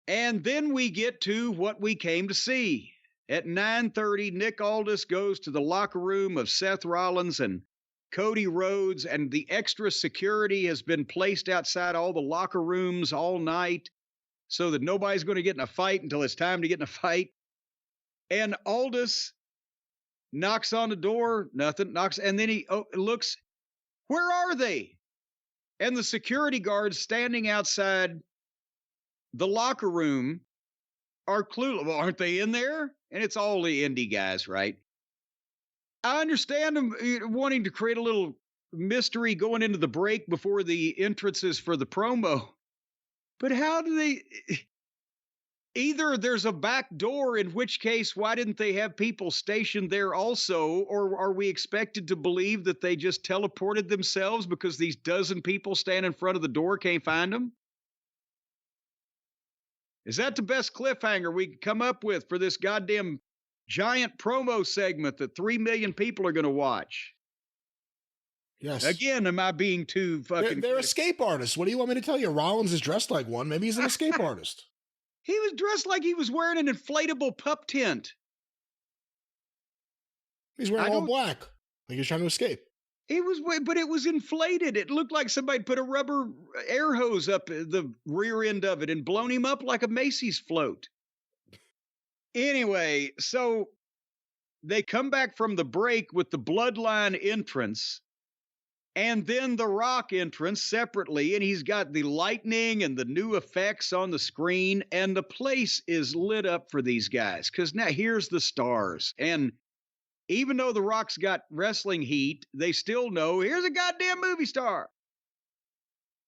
And then we get to what we came to see. At 9:30, Nick Aldis goes to the locker room of Seth Rollins and Cody Rhodes, and the extra security has been placed outside all the locker rooms all night so that nobody's going to get in a fight until it's time to get in a fight. And Aldis knocks on the door, nothing, knocks, and then he looks, where are they? And the security guards standing outside the locker room are clueless. Well, aren't they in there? And it's all the indie guys, right? I understand them wanting to create a little mystery going into the break before the entrances for the promo. But how do they... Either there's a back door, in which case, why didn't they have people stationed there also? Or are we expected to believe that they just teleported themselves because these dozen people standing in front of the door can't find them? Is that the best cliffhanger we can come up with for this goddamn giant promo segment that 3 million people are going to watch? Yes. Again, am I being too fucking... They're escape artists. What do you want me to tell you? Rollins is dressed like one. Maybe he's an escape artist. He was dressed like he was wearing an inflatable pup tent. He's wearing all black. Like he's trying to escape. But it was inflated. It looked like somebody put a rubber air hose up the rear end of it and blown him up like a Macy's float. Anyway, so they come back from the break with the Bloodline entrance and then the Rock entrance separately, and he's got the lightning and the new effects on the screen, and the place is lit up for these guys because now here's the stars. And even though the Rock's got wrestling heat, they still know here's a goddamn movie star.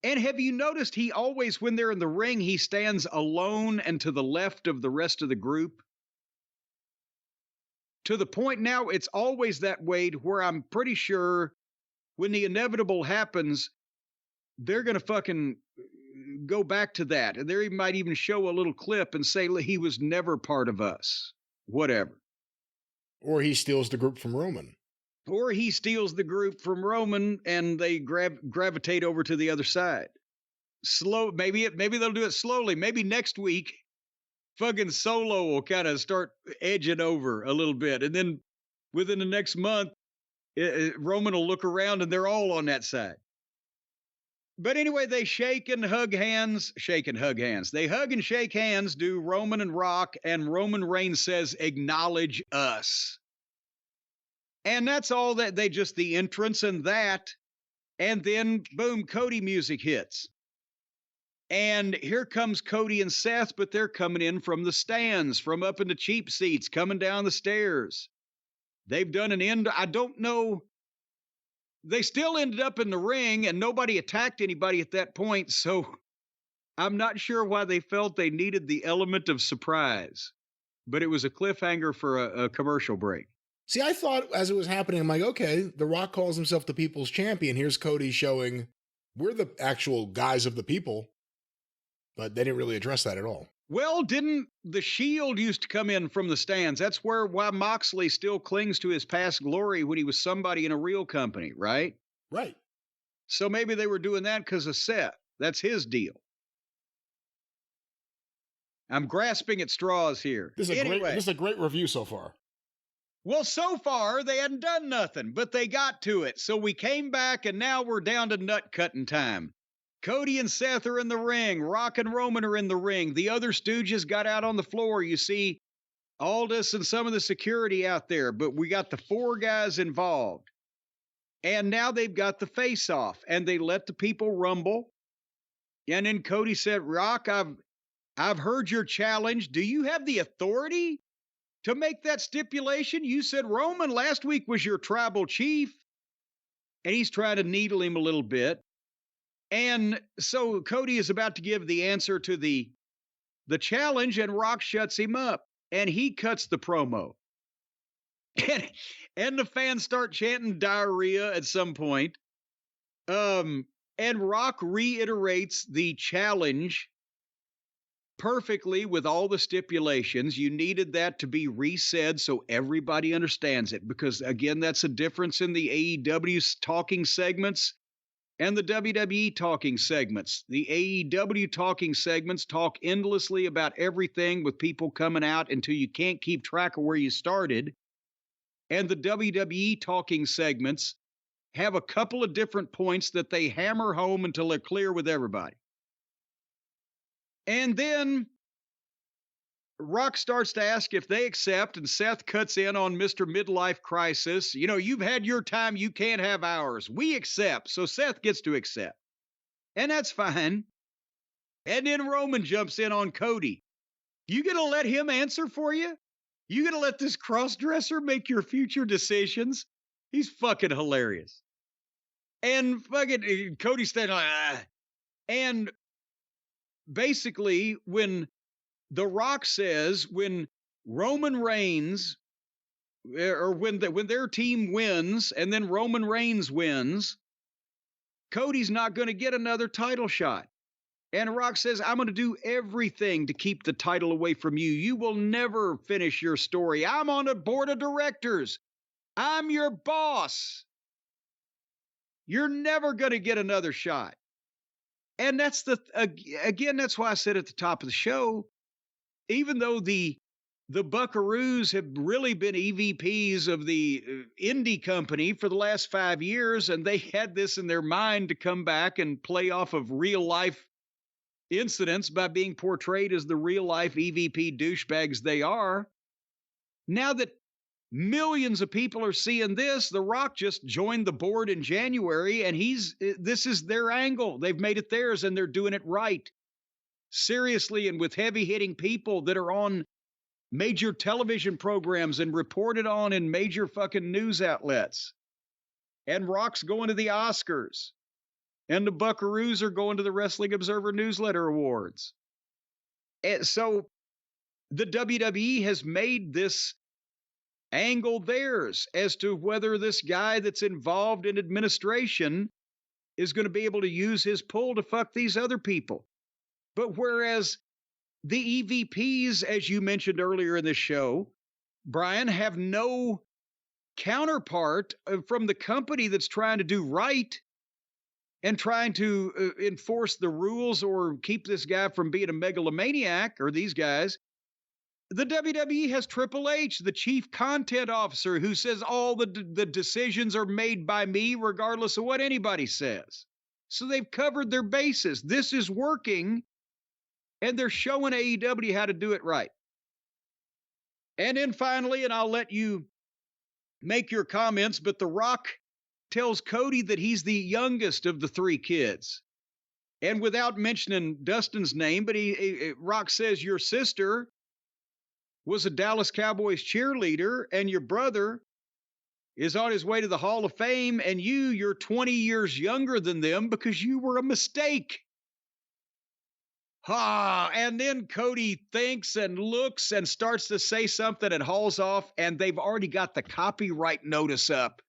And have you noticed he always, when they're in the ring, he stands alone and to the left of the rest of the group? To the point now, it's always that way to where I'm pretty sure when the inevitable happens, they're going to fucking go back to that. And they might even show a little clip and say he was never part of us. Whatever. Or he steals the group from Roman. Or he steals the group from Roman and they gravitate over to the other side. Maybe they'll do it slowly. Maybe next week, fucking Solo will kind of start edging over a little bit. And then within the next month, Roman will look around and they're all on that side. But anyway, they shake and hug hands. They hug and shake hands, do Roman and Rock, and Roman Reigns says, acknowledge us. And that's all that they just the entrance and that. And then, boom, Cody music hits. And here comes Cody and Seth, but they're coming in from the stands, from up in the cheap seats, coming down the stairs. They've done an end. I don't know. They still ended up in the ring and nobody attacked anybody at that point. So I'm not sure why they felt they needed the element of surprise, but it was a cliffhanger for a commercial break. See, I thought as it was happening, I'm like, okay, The Rock calls himself the people's champion. Here's Cody showing we're the actual guys of the people, but they didn't really address that at all. Well, didn't the Shield used to come in from the stands? That's why Moxley still clings to his past glory when he was somebody in a real company, right? Right. So maybe they were doing that because of Seth. That's his deal. I'm grasping at straws here. This is a great review so far. Well, so far, they hadn't done nothing, but they got to it. So we came back, and now we're down to nut-cutting time. Cody and Seth are in the ring. Rock and Roman are in the ring. The other Stooges got out on the floor. You see Aldis and some of the security out there, but we got the 4 guys involved. And now they've got the face-off, and they let the people rumble. And then Cody said, Rock, I've heard your challenge. Do you have the authority to make that stipulation? You said Roman last week was your tribal chief. And he's trying to needle him a little bit. And so Cody is about to give the answer to the challenge, and Rock shuts him up, and he cuts the promo. And the fans start chanting diarrhea at some point. And Rock reiterates the challenge perfectly with all the stipulations. You needed that to be resaid so everybody understands it, because, again, that's a difference in the AEW's talking segments and the WWE talking segments. The AEW talking segments talk endlessly about everything with people coming out until you can't keep track of where you started. And the WWE talking segments have a couple of different points that they hammer home until they're clear with everybody. And then Rock starts to ask if they accept, and Seth cuts in on Mr. Midlife Crisis. You know, you've had your time, you can't have ours. We accept. So Seth gets to accept. And that's fine. And then Roman jumps in on Cody. You gonna let him answer for you? You gonna let this cross-dresser make your future decisions? He's fucking hilarious. And fucking Cody standing like, ah. And basically, when The Rock says when Roman Reigns, or when their team wins and then Roman Reigns wins, Cody's not going to get another title shot. And Rock says, I'm going to do everything to keep the title away from you. You will never finish your story. I'm on a board of directors. I'm your boss. You're never going to get another shot. And that's again, that's why I said at the top of the show, even though the Buckaroos have really been EVPs of the indie company for the last 5 years, and they had this in their mind to come back and play off of real life incidents by being portrayed as the real life EVP douchebags they are. Now that millions of people are seeing this, The Rock just joined the board in January, and this is their angle. They've made it theirs, and they're doing it right. Seriously, and with heavy-hitting people that are on major television programs and reported on in major fucking news outlets. And Rock's going to the Oscars. And the Buckaroos are going to the Wrestling Observer Newsletter Awards. And so the WWE has made this angle theirs as to whether this guy that's involved in administration is going to be able to use his pull to fuck these other people. But whereas the EVPs, as you mentioned earlier in this show, Brian, have no counterpart from the company that's trying to do right and trying to enforce the rules or keep this guy from being a megalomaniac, or these guys. The WWE has Triple H, the chief content officer, who says all the decisions are made by me regardless of what anybody says. So they've covered their bases. This is working, and they're showing AEW how to do it right. And then finally, and I'll let you make your comments, but The Rock tells Cody that he's the youngest of the three kids. And without mentioning Dustin's name, but Rock says your sister was a Dallas Cowboys cheerleader, and your brother is on his way to the Hall of Fame, and you're 20 years younger than them because you were a mistake. And then Cody thinks and looks and starts to say something and hauls off, and they've already got the copyright notice up.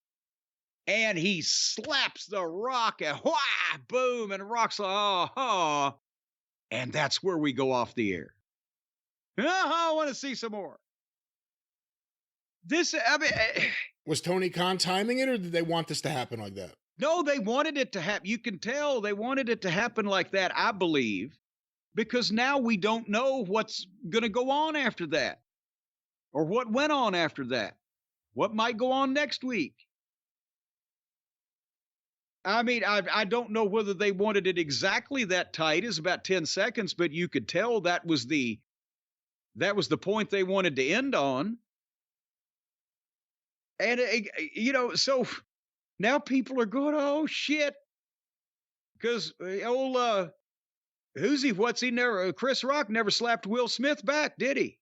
And he slaps The Rock, and whah, boom, and Rock's like, oh, and that's where we go off the air. I want to see some more. Was Tony Khan timing it, or did they want this to happen like that? No, they wanted it to happen. You can tell they wanted it to happen like that, I believe, because now we don't know what's going to go on after that, or what went on after that, what might go on next week. I mean, I don't know whether they wanted it exactly that tight as about 10 seconds, but you could tell that was the point they wanted to end on. And, so now people are going, oh, shit. Because Chris Rock never slapped Will Smith back, did he?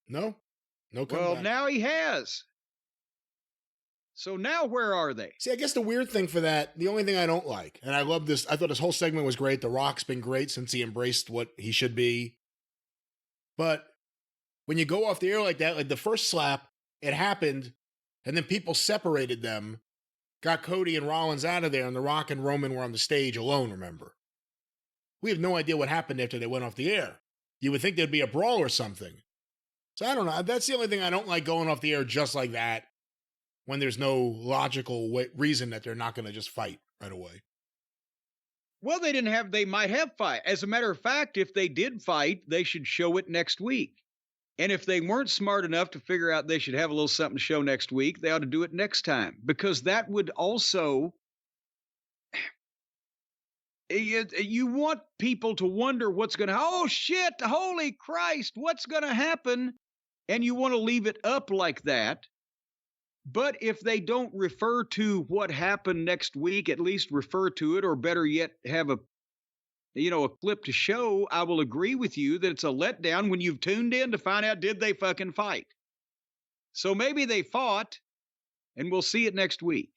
No comeback. Well, now he has. So now where are they? See, I guess the weird thing for that, the only thing I don't like, and I love this, I thought this whole segment was great. The Rock's been great since he embraced what he should be. But when you go off the air like that, like the first slap, it happened, and then people separated them, got Cody and Rollins out of there, and The Rock and Roman were on the stage alone, remember? We have no idea what happened after they went off the air. You would think there'd be a brawl or something. So I don't know. That's the only thing I don't like, going off the air just like that, when there's no logical reason that they're not going to just fight right away. Well, they might have fight. As a matter of fact, if they did fight, they should show it next week. And if they weren't smart enough to figure out they should have a little something to show next week, they ought to do it next time, because that would also, you want people to wonder what's going to, oh shit, holy Christ, what's going to happen? And you want to leave it up like that. But if they don't refer to what happened next week, at least refer to it, or better yet, have a clip to show, I will agree with you that it's a letdown when you've tuned in to find out, did they fucking fight? So maybe they fought, and we'll see it next week.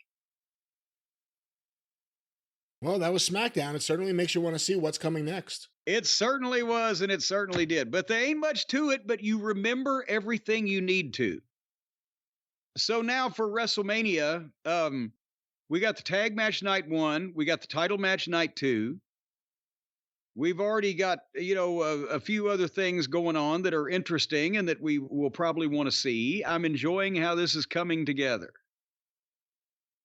Well, that was SmackDown. It certainly makes you want to see what's coming next. It certainly was, and it certainly did. But there ain't much to it, but you remember everything you need to. So now for WrestleMania, we got the tag match night 1. We got the title match night 2. We've already got, a few other things going on that are interesting and that we will probably want to see. I'm enjoying how this is coming together.